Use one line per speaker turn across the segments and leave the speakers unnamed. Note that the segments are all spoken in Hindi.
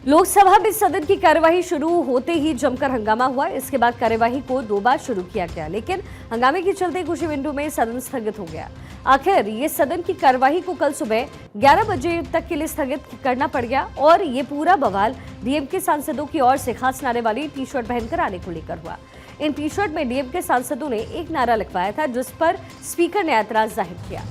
लोकसभा में सदन की कार्यवाही शुरू होते ही जमकर हंगामा हुआ। इसके बाद कार्यवाही को 2 बार शुरू किया गया, लेकिन हंगामे के चलते कुछ ही मिनटों में सदन स्थगित हो गया। आखिर ये सदन की कार्यवाही को कल सुबह 11 बजे तक के लिए स्थगित करना पड़ गया और ये पूरा बवाल डीएमके सांसदों की ओर से खास नारे वाली टी शर्ट पहनकर आने को लेकर हुआ। इन टी शर्ट में डीएमके सांसदों ने एक नारा लिखवाया था, जिस पर स्पीकर ने ऐतराज जाहिर किया।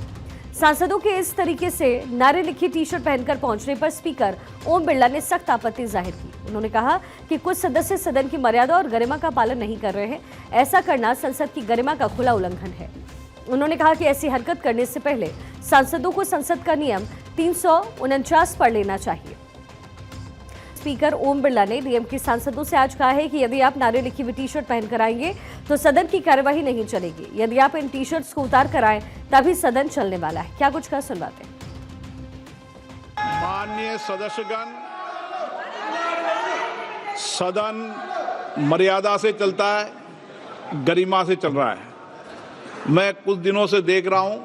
सांसदों के इस तरीके से नारे लिखी टी शर्ट पहनकर पहुंचने पर स्पीकर ओम बिरला ने सख्त आपत्ति जाहिर की। उन्होंने कहा कि कुछ सदस्य सदन की मर्यादा और गरिमा का पालन नहीं कर रहे हैं। ऐसा करना संसद की गरिमा का खुला उल्लंघन है। उन्होंने कहा कि ऐसी हरकत करने से पहले सांसदों को संसद का नियम 349 पढ़ लेना चाहिए। स्पीकर ओम बिरला ने डीएमके सांसदों से आज कहा है कि यदि आप नारे लिखी हुई टी शर्ट पहनकर आएंगे तो सदन की कार्यवाही नहीं चलेगी। यदि आप इन टी शर्ट्स को उतार कर आए तभी सदन चलने वाला है। क्या कुछ कहा, सुनवाते हैं।
माननीय सदस्यगण, सदन मर्यादा से चलता है, गरिमा से चल रहा है। मैं कुछ दिनों से देख रहा हूं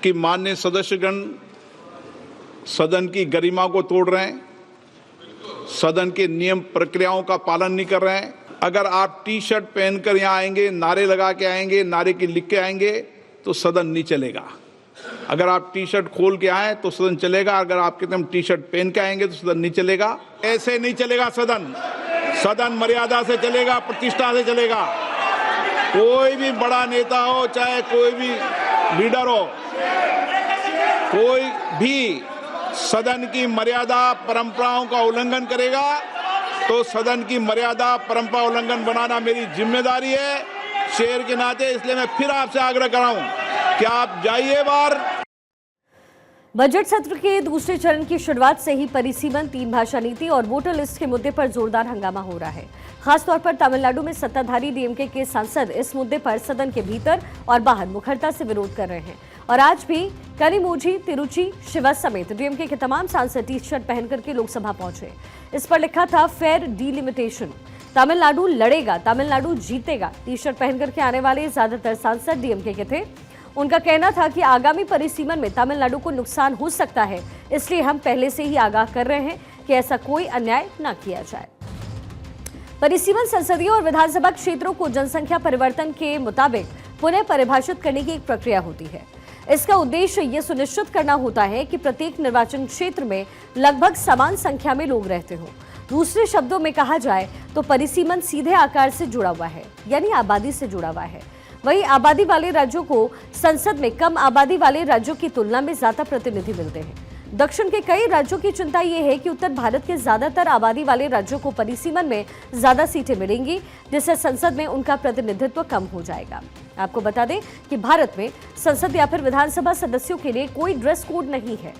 कि माननीय सदस्यगण सदन की गरिमा को तोड़ रहे हैं, सदन के नियम प्रक्रियाओं का पालन नहीं कर रहे हैं। अगर आप टी शर्ट पहनकर यहाँ आएंगे, नारे लगा के आएंगे, नारे की लिख के आएंगे तो सदन नहीं चलेगा। अगर आप टी शर्ट खोल के आए तो सदन चलेगा। अगर आप कहते हम टी शर्ट पहन के आएंगे तो सदन नहीं चलेगा। ऐसे नहीं चलेगा सदन। सदन मर्यादा से चलेगा, प्रतिष्ठा से चलेगा। कोई भी बड़ा नेता हो, चाहे कोई भी लीडर हो, कोई भी सदन की मर्यादा परंपराओं का उल्लंघन करेगा तो सदन की मर्यादा परंपरा उल्लंघन बनाना मेरी जिम्मेदारी है शेर के नाते। इसलिए मैं फिर आपसे आग्रह कर रहा हूं कि आप जाइए बाहर।
बजट सत्र के दूसरे चरण की शुरुआत से ही परिसीमन, 3 भाषा नीति और वोटर लिस्ट के मुद्दे पर जोरदार हंगामा हो रहा है। खासतौर पर तमिलनाडु में सत्ताधारी डीएमके के सांसद इस मुद्दे पर सदन के भीतर और बाहर मुखरता से विरोध कर रहे हैं और आज भी कनिमोझी, तिरुचि, शिवा समेत डीएमके के तमाम सांसद टी शर्ट पहनकर के लोकसभा पहुंचे। इस पर लिखा था फेयर डिलिमिटेशन, तमिलनाडु लड़ेगा, तमिलनाडु जीतेगा। टी शर्ट पहनकर के आने वाले ज्यादातर सांसद डीएमके के थे। उनका कहना था कि आगामी परिसीमन में तमिलनाडु को नुकसान हो सकता है, इसलिए हम पहले से ही आगाह कर रहे हैं कि ऐसा कोई अन्याय न किया जाए। परिसीमन संसदीय और विधानसभा क्षेत्रों को जनसंख्या परिवर्तन के मुताबिक पुनः परिभाषित करने की एक प्रक्रिया होती है। इसका उद्देश्य यह सुनिश्चित करना होता है कि प्रत्येक निर्वाचन क्षेत्र में लगभग समान संख्या में लोग रहते हों। दूसरे शब्दों में कहा जाए तो परिसीमन सीधे आकार से जुड़ा हुआ है, यानी आबादी से जुड़ा हुआ है। वहीं आबादी वाले राज्यों को संसद में कम आबादी वाले राज्यों की तुलना में ज्यादा प्रतिनिधि मिलते हैं। दक्षिण के कई राज्यों की चिंता यह है कि उत्तर भारत के ज्यादातर आबादी वाले राज्यों को परिसीमन में ज्यादा सीटें मिलेंगी, जिससे संसद में उनका प्रतिनिधित्व कम हो जाएगा। आपको बता दें कि भारत में संसद या फिर विधानसभा सदस्यों के लिए कोई ड्रेस कोड नहीं है।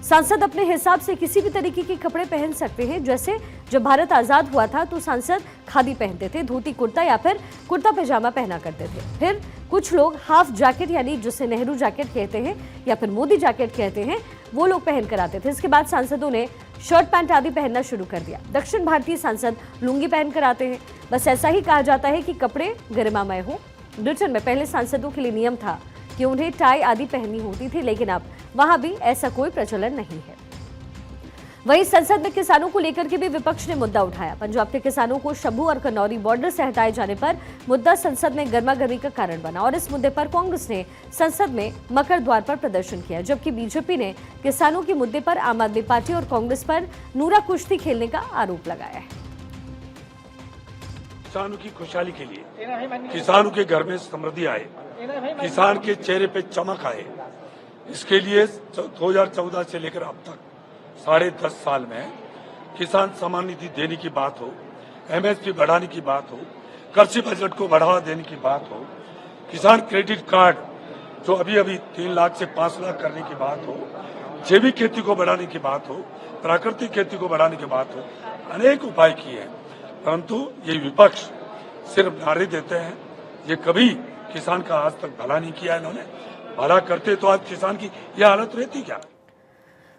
सांसद अपने हिसाब से किसी भी तरीके के कपड़े पहन सकते हैं। जैसे जब भारत आजाद हुआ था तो सांसद खादी पहनते थे, धोती कुर्ता या फिर कुर्ता पैजामा पहना करते थे। फिर कुछ लोग हाफ जैकेट, यानी जिसे नेहरू जैकेट कहते हैं या फिर मोदी जैकेट कहते हैं, वो लोग पहन कर आते थे। इसके बाद सांसदों ने शर्ट पैंट आदि पहनना शुरू कर दिया। दक्षिण भारतीय सांसद लुंगी पहनकर आते हैं। बस ऐसा ही कहा जाता है कि कपड़े गरिमामय हो। ब्रिटेन में पहले सांसदों के लिए नियम था कि उन्हें टाई आदि पहननी होती थी, लेकिन अब वहां भी ऐसा कोई प्रचलन नहीं है। वहीं संसद में किसानों को लेकर के भी विपक्ष ने मुद्दा उठाया। पंजाब के किसानों को शंभू और कन्नौरी बॉर्डर से हटाए जाने पर मुद्दा संसद में गर्मागर्मी का कारण बना और इस मुद्दे पर कांग्रेस ने संसद में मकर द्वार पर प्रदर्शन किया, जबकि बीजेपी ने किसानों के मुद्दे पर आम आदमी पार्टी और कांग्रेस पर नूरा कुश्ती खेलने का आरोप लगाया है।
किसानों की खुशहाली के लिए, किसानों के घर में समृद्धि आए, किसान के चेहरे पे चमक आए, इसके लिए 2014 से लेकर अब तक 10.5 साल में किसान सम्मान निधि देने की बात हो, एमएसपी बढ़ाने की बात हो, कृषि बजट को बढ़ावा देने की बात हो, किसान क्रेडिट कार्ड जो अभी 3 लाख से 5 लाख करने की बात हो, जैविक खेती को बढ़ाने की बात हो, प्राकृतिक खेती को बढ़ाने की बात हो, अनेक उपाय किए हैं। परंतु ये विपक्ष सिर्फ नारे देते हैं। ये कभी किसान का आज तक भला नहीं किया। इन्होंने भला करते तो आज किसान की यह हालत रहती क्या?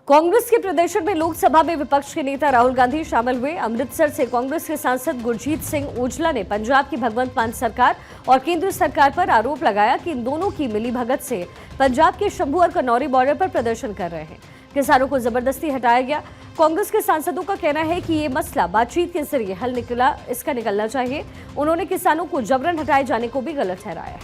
कांग्रेस के प्रदर्शन में लोकसभा में विपक्ष के नेता राहुल गांधी शामिल हुए। अमृतसर से कांग्रेस के सांसद गुरजीत सिंह ओजला ने पंजाब की भगवंत मान सरकार और केंद्र सरकार पर आरोप लगाया कि इन दोनों की मिलीभगत से पंजाब के शंभू और कन्नौरी बॉर्डर पर प्रदर्शन कर रहे हैं। किसानों को जबरदस्ती हटाया गया। कांग्रेस के सांसदों का कहना है कि ये मसला बातचीत के जरिए हल निकलना चाहिए। उन्होंने किसानों को जबरन हटाए जाने को भी गलत ठहराया है।